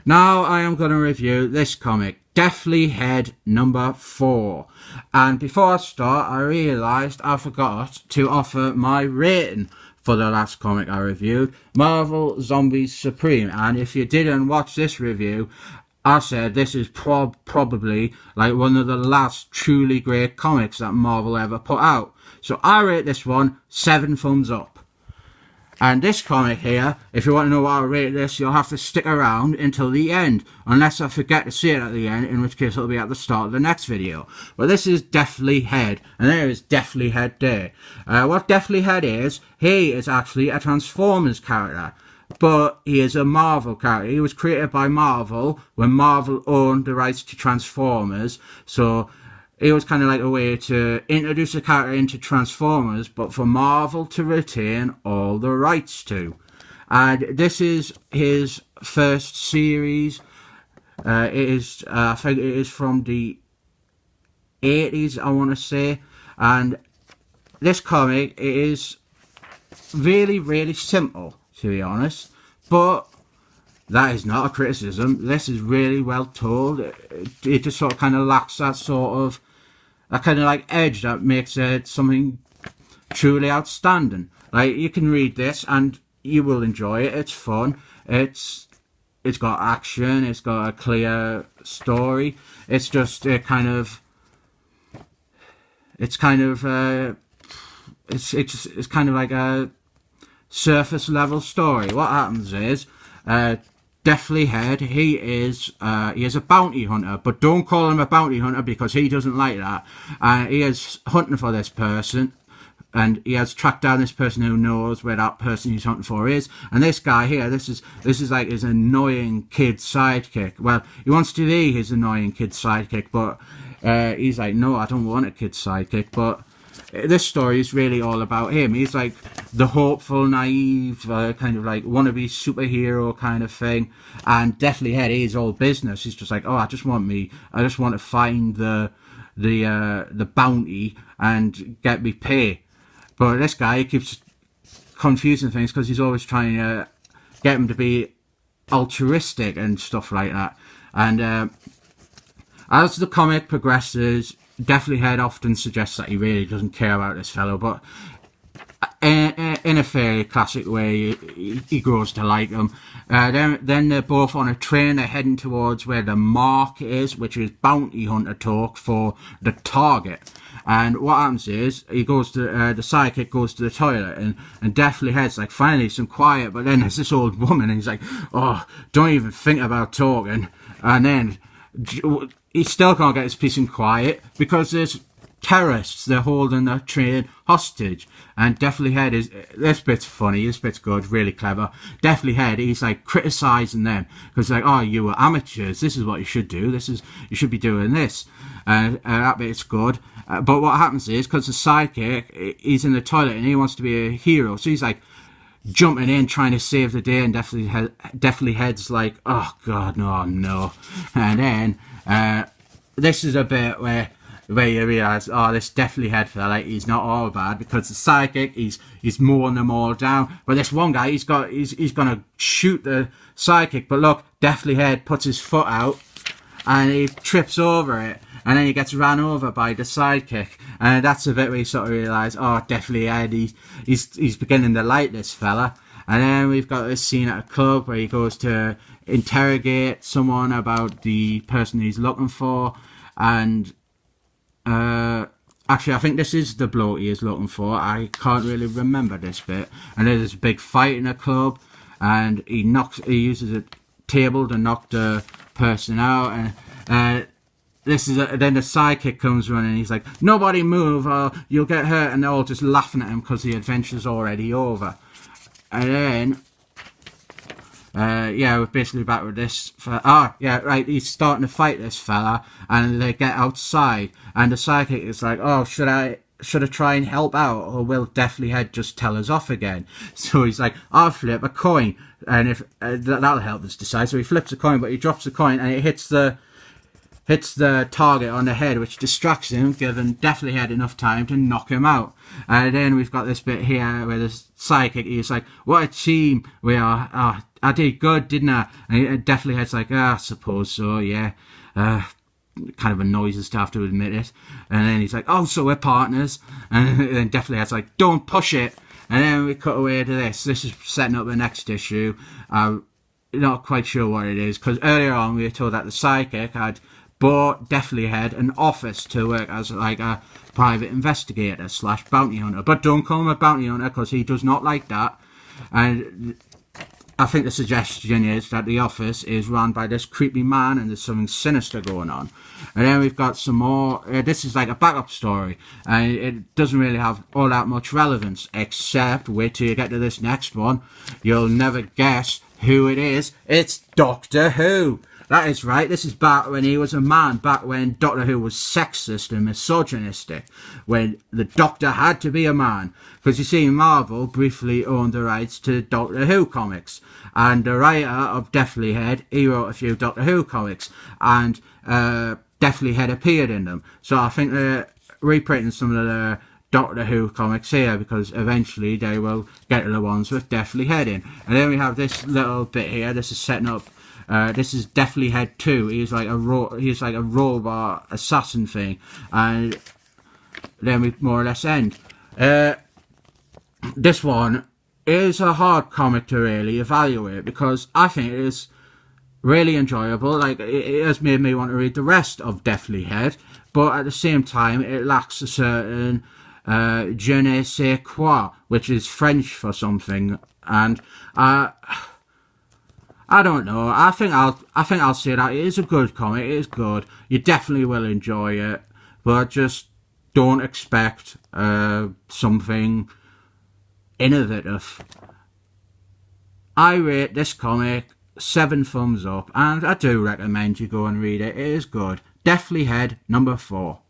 Now I am going to review this comic, Deathlehead number 4. And before I start, I realised I forgot to offer my rating for the last comic I reviewed, Marvel Zombies Supreme. And if you didn't watch this review, I said this is probably like one of the last truly great comics that Marvel ever put out. So I rate this one 7 thumbs up. And this comic here, if you want to know what I rate this, you'll have to stick around until the end. Unless I forget to say it at the end, in which case it'll be at the start of the next video. But this is Deathlehead, and there is Deathlehead there. What Deathlehead is, he is actually a Transformers character. But he is a Marvel character. He was created by Marvel when Marvel owned the rights to Transformers. So it was kind of like a way to introduce a character into Transformers, but for Marvel to retain all the rights to. And this is his first series. I think it is from the 80s, I want to say. And this comic is really, really simple, to be honest. But that is not a criticism. This is really well told. It just sort of kind of lacks that sort of that kind of like edge that makes it something truly outstanding. Like, you can read this and you will enjoy it. It's fun. It's got action. It's got a clear story. It's just it's kind of like a surface level story. What happens is, Deathlehead, he is a bounty hunter, but don't call him a bounty hunter because he doesn't like that. He is hunting for this person, and he has tracked down this person who knows where that person he's hunting for is. And this guy here, this is like his annoying kid sidekick. Well, he wants to be his annoying kid sidekick, but he's like, no, I don't want a kid sidekick. But this story is really all about him. He's like the hopeful, naive, kind of like wannabe superhero kind of thing. And Deathlehead, he's all business. He's just like, oh, I just want to find the bounty and get me pay. But this guy, he keeps confusing things because he's always trying to get him to be altruistic and stuff like that. And as the comic progresses, Deathlehead often suggests that he really doesn't care about this fellow, but in a fairly classic way, he grows to like him. Then they're both on a train. They're heading towards where the mark is, which is bounty hunter talk for the target. And what happens is, he goes to the sidekick goes to the toilet, and Deathlehead's like, finally some quiet. But then there's this old woman, and he's like, oh, don't even think about talking. And then he still can't get his peace and quiet because there's terrorists. They're holding the train hostage. And Deathlehead is, this bit's funny, this bit's good, really clever. Deathlehead, he's like criticising them because like, oh, you were amateurs, this is what you should do, you should be doing this. That bit's good. But what happens is, because the sidekick, he's in the toilet and he wants to be a hero, so he's like jumping in, trying to save the day, and Deathlehead's like, oh god, no. And then this is a bit where you realise, oh, this Deathlehead fella, he's not all bad, because the sidekick, he's mowing them all down. But this one guy, he's gonna shoot the sidekick, but look, Deathlehead puts his foot out and he trips over it, and then he gets ran over by the sidekick. And that's a bit where you sort of realise, oh, Deathlehead, he's beginning to like this fella. And then we've got this scene at a club where he goes to interrogate someone about the person he's looking for. And actually, I think this is the bloke he is looking for. I can't really remember this bit. And there's this big fight in a club, and he uses a table to knock the person out. And then the sidekick comes running, and he's like, nobody move or you'll get hurt. And they're all just laughing at him because the adventure's already over. And then we're basically back with this. He's starting to fight this fella, and they get outside, and the sidekick is like, oh, should I try and help out, or will Deathlehead just tell us off again? So he's like, I'll flip a coin, and if that'll help us decide. So he flips a coin, but he drops the coin, and it hits the target on the head, which distracts him, giving Deathlehead enough time to knock him out. And then we've got this bit here where the sidekick is like, what a team we are. I did good, didn't I? And Deathly Head's like, I suppose so, yeah. Kind of annoys us to have to admit it. And then he's like, oh, so we're partners. And then Deathly Head's like, don't push it. And then we cut away to this. This is setting up the next issue. Not quite sure what it is, because earlier on we were told that the psychic had bought Deathly Head an office to work as like a private investigator / bounty hunter. But don't call him a bounty hunter, because he does not like that. And I think the suggestion is that the office is run by this creepy man and there's something sinister going on. And then we've got some more, this is like a backup story, and it doesn't really have all that much relevance, except wait till you get to this next one. You'll never guess who it is. It's Doctor Who. That is right, this is back when he was a man, back when Doctor Who was sexist and misogynistic, when the Doctor had to be a man. Because you see, Marvel briefly owned the rights to Doctor Who comics, and the writer of Deathly Head, he wrote a few Doctor Who comics, and Deathly Head appeared in them. So I think they're reprinting some of the Doctor Who comics here, because eventually they will get to the ones with Deathly Head in. And then we have this little bit here, this is setting up. This is Deathly Head 2. He's like a robot assassin thing, and then we more or less end. This one is a hard comic to really evaluate, because I think it is really enjoyable. Like, it has made me want to read the rest of Deathly Head, but at the same time it lacks a certain je ne sais quoi, which is French for something, and I don't know. I think I'll say that it is a good comic. It is good. You definitely will enjoy it, but just don't expect something innovative. I rate this comic 7 thumbs up, and I do recommend you go and read it. It is good. Deathly Head number 4.